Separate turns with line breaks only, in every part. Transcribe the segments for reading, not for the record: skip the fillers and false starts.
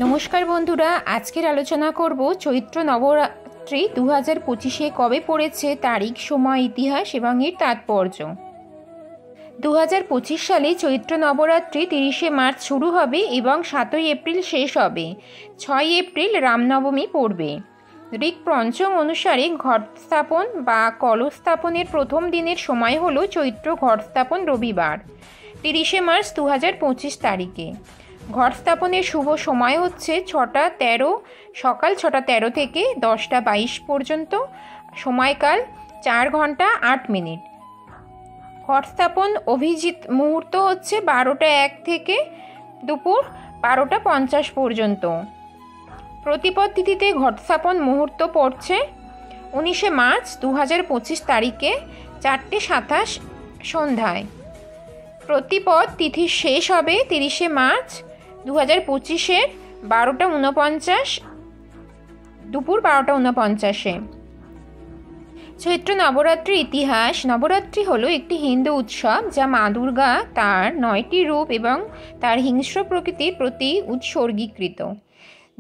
নমস্কার বন্ধুরা, আজকের আলোচনা করব চৈত্র নবরাত্রি 2025 কবে পড়েছে, তারিখ, সময়, ইতিহাস এবং এর তাৎপর্য। 2025 সালে চৈত্র নবরাত্রি 30শে মার্চ শুরু হবে এবং 7ই এপ্রিল শেষ হবে। 6 এপ্রিল রামনবমী পড়বে। ঋক পঞ্চম অনুসারে ঘট স্থাপন বা কলস স্থাপনের প্রথম দিনের সময় হলো চৈত্র ঘট স্থাপন রবিবার 30শে মার্চ 2025 তারিখে। ঘট স্থাপনের শুভ সময় হচ্ছে সকাল 6:13 থেকে 10:22 পর্যন্ত। সময়কাল 4 ঘন্টা 8 মিনিট। ঘট স্থাপন অভিজিৎ মুহূর্ত হচ্ছে 12:01 থেকে দুপুর 12:50 পর্যন্ত। প্রতিপদ তিথিতে ঘট স্থাপন মুহূর্ত পড়ছে 19শে মার্চ 2025 তারিখে 4:27 সন্ধ্যায়। প্রতিপদ তিথি শেষ হবে 30শে মার্চ 2025 12:49 দুপুর 12:49। চৈত্র নবরাত্রির ইতিহাস। নবরাত্রি হলো একটি হিন্দু উৎসব যা মা দুর্গা তার 9টি রূপ এবং তার হিংস্র প্রকৃতির প্রতি উৎসর্গীকৃত,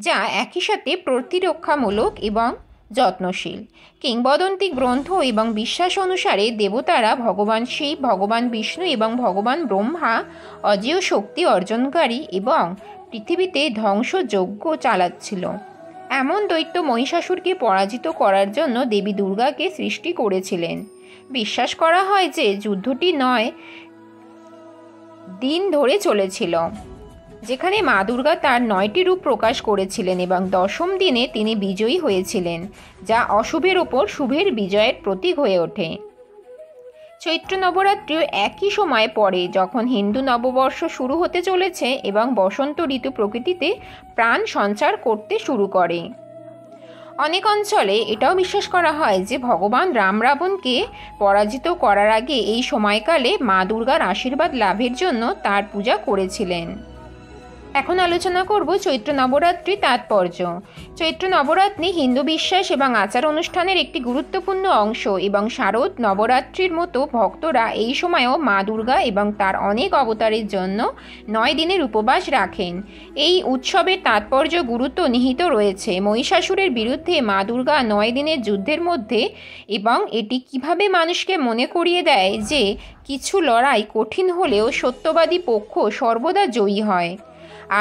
যা একই সাথে প্রতিরক্ষামূলক এবং যত্নশীল। কিংবদন্তি গ্রন্থ এবং বিশ্বাস অনুসারে দেবতারা ভগবান শিব, ভগবান বিষ্ণু এবং ভগবান ব্রহ্মা অজেয় শক্তি অর্জনকারী এবং পৃথিবীতে ধ্বংসযজ্ঞ চালাচ্ছিল। এমন দৈত্য মহিষাসুরকে পরাজিত করার জন্য দেবী দুর্গাকে সৃষ্টি করেছিলেন। বিশ্বাস করা হয় যে যুদ্ধটি 9 দিন ধরে চলেছিল, যেখানে মা দুর্গা তার 9টি রূপ প্রকাশ করেছিলেন এবং 10ম দিনে তিনি বিজয়ী হয়েছিলেন, যা অশুভের ওপর শুভের বিজয়ের প্রতীক হয়ে ওঠে। চৈত্র নবরাত্রিও একই সময় পড়ে যখন হিন্দু নববর্ষ শুরু হতে চলেছে এবং বসন্ত ঋতু প্রকৃতিতে প্রাণ সঞ্চার করতে শুরু করে। অনেক অঞ্চলে এটাও বিশ্বাস করা হয় যে ভগবান রাম রাবণকে পরাজিত করার আগে এই সময়কালে মা দুর্গার আশীর্বাদ লাভের জন্য তার পূজা করেছিলেন। এখন আলোচনা করব চৈত্র নবরাত্রির তাৎপর্য। চৈত্র নবরাত্রি হিন্দু বিশ্বাস এবং আচার অনুষ্ঠানের একটি গুরুত্বপূর্ণ অংশ এবং শারদ নবরাত্রির মতো ভক্তরা এই সময়ও মা দুর্গা এবং তার অনেক অবতারের জন্য 9 দিনের উপবাস রাখেন। এই উৎসবের তাৎপর্য গুরুত্ব নিহিত রয়েছে মহিষাসুরের বিরুদ্ধে মা দুর্গা 9 দিনের যুদ্ধের মধ্যে, এবং এটি কিভাবে মানুষকে মনে করিয়ে দেয় যে কিছু লড়াই কঠিন হলেও সত্যবাদী পক্ষ সর্বদা জয়ী হয়।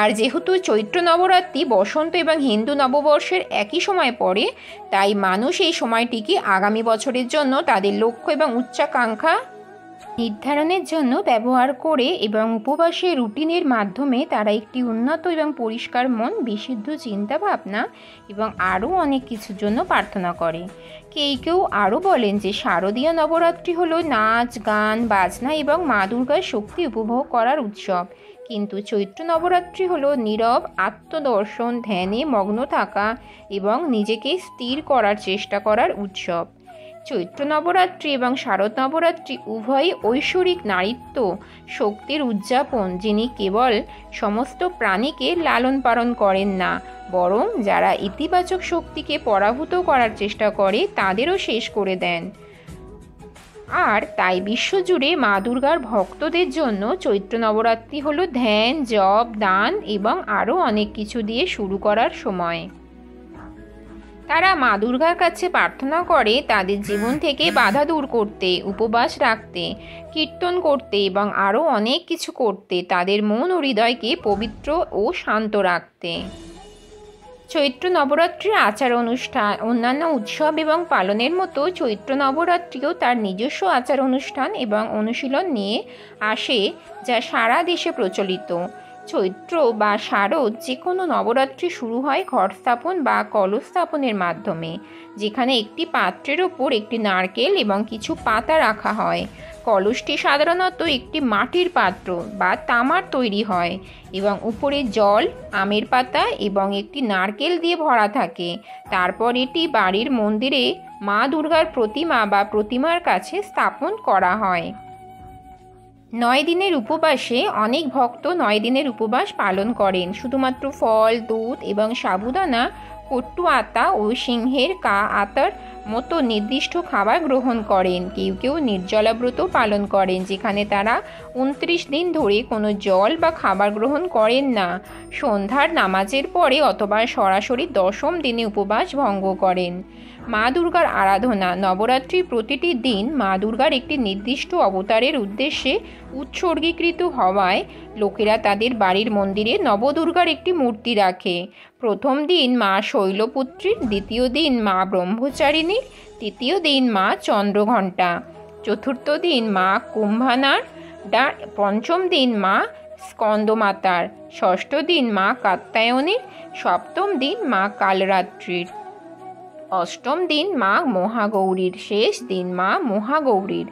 আর যেহেতু চৈত্র নবরাত্রি বসন্ত এবং হিন্দু নববর্ষের একই সময় পড়ে, তাই মানুষ এই সময়টিকে আগামী বছরের জন্য তাদের লক্ষ্য এবং উচ্চাকাঙ্ক্ষা নির্ধারণের জন্য ব্যবহার করে এবং উপবাসের রুটিনের মাধ্যমে তারা একটি উন্নত এবং পরিষ্কার মন, বিশুদ্ধ চিন্তাভাবনা এবং আরও অনেক কিছুর জন্য প্রার্থনা করে। কেউ আরও বলেন যে শারদীয় নবরাত্রি হলো নাচ, গান, বাজনা এবং মা দুর্গার শক্তি উপভোগ করার উৎসব। কিন্তু চৈত্র নবরাত্রি হলো নীরব আত্মদর্শন, ধ্যানে মগ্ন থাকা এবং নিজেকে স্থির করার চেষ্টা করার উৎসব। চৈত্র নবরাত্রি এবং শারদ নবরাত্রি উভয়ই ঐশ্বরিক নারীত্ব শক্তির উদযাপন, যিনি কেবল সমস্ত প্রাণীকে লালন পালন করেন না, বরং যারা ইতিবাচক শক্তিকে পরাভূত করার চেষ্টা করে তাদেরও শেষ করে দেন। আর তাই বিশ্বজুড়ে মা দুর্গার ভক্তদের জন্য চৈত্র নবরাত্রি হলো ধ্যান, জপ, দান এবং আরও অনেক কিছু দিয়ে শুরু করার সময়। তারা মা দুর্গার কাছে প্রার্থনা করে তাদের জীবন থেকে বাধা দূর করতে, উপবাস রাখতে, কীর্তন করতে এবং আরও অনেক কিছু করতে, তাদের মন ও হৃদয়কে পবিত্র ও শান্ত রাখতে। চৈত্র নবরাত্রির আচার অনুষ্ঠান। অন্যান্য উৎসব এবং পালনের মতো চৈত্র নবরাত্রিও তার নিজস্ব আচার অনুষ্ঠান এবং অনুশীলন নিয়ে আসে, যা সারা দেশে প্রচলিত। চৈত্র বা শারদ যে কোনো নবরাত্রি শুরু হয় ঘট স্থাপন বা কলস স্থাপনের মাধ্যমে, যেখানে একটি পাত্রের ওপর একটি নারকেল এবং কিছু পাতা রাখা হয়। কলসটি সাধারণত একটি মাটির পাত্র বা তামার তৈরি হয় এবং উপরে জল, আমের পাতা এবং একটি নারকেল দিয়ে ভরা থাকে। তারপর এটি বাড়ির মন্দিরে মা দুর্গার প্রতিমা বা প্রতিমার কাছে স্থাপন করা হয়। 9 দিনের উপবাসে অনেক ভক্ত 9 দিনের উপবাস পালন করেন। শুধুমাত্র ফল, দুধ এবং সাবুদানা কট্টু আতা ও সিংহের কা আতার মতো নির্দিষ্ট খাবার গ্রহণ করেন। কেউ কেউ নির্জলা ব্রত পালন করেন, যেখানে তারা 29 দিন ধরে কোনো জল বা খাবার গ্রহণ করেন না। সন্ধ্যার নামাজের পরে অথবা সরাসরি দশম দিনে উপবাস ভঙ্গ করেন। মা দুর্গার আরাধনা। নবরাত্রির প্রতিটি দিন মা দুর্গার একটি নির্দিষ্ট অবতারের উদ্দেশ্যে উৎসর্গীকৃত হওয়ায় লোকেরা তাদের বাড়ির মন্দিরে নবদুর্গার একটি মূর্তি রাখে। প্রথম দিন মা শৈলপুত্রীর, দ্বিতীয় দিন মা ব্রহ্মচারিণীর, তৃতীয় দিন মা চন্দ্রঘণ্টা, চতুর্থ দিন মা কুম্ভানার, পঞ্চম দিন মা স্কন্দমাতার, ষষ্ঠ দিন মা কাত্যায়নীর, সপ্তম দিন মা কালরাত্রির, অষ্টম দিন মা মহাগৌরীর, শেষ দিন মা মহাগৌরীর।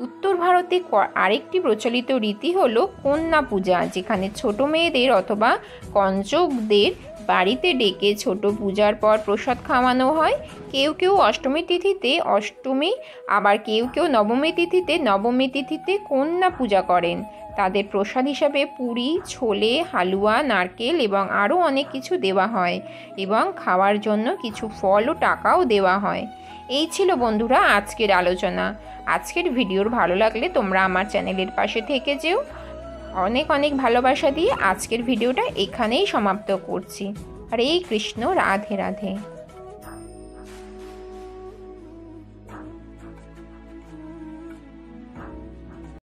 উত্তর ভারতে আরেকটি প্রচলিত রীতি হলো কন্যা পূজা, যেখানে ছোট মেয়েদের অথবা কঞ্চকদের বাড়িতে ডেকে ছোট পূজার পর প্রসাদ খাওয়ানো হয়। কেউ কেউ অষ্টমী তিথিতে অষ্টমী, আবার কেউ কেউ নবমী তিথিতে কন্যা পূজা করেন। তাদের প্রসাদ হিসাবে পুরি, ছোলে, হালুয়া, নারকেল এবং আরও অনেক কিছু দেওয়া হয় এবং খাওয়ার জন্য কিছু ফল ও টাকাও দেওয়া হয়। এই ছিল বন্ধুরা আজকের আলোচনা। আজকের ভিডিওর ভালো লাগলে তোমরা আমার চ্যানেলের পাশে থেকে যেও। অনেক অনেক ভালোবাসা দিয়ে আজকের ভিডিওটা এখানেই সমাপ্ত করছি। হরে কৃষ্ণ, রাধে রাধে।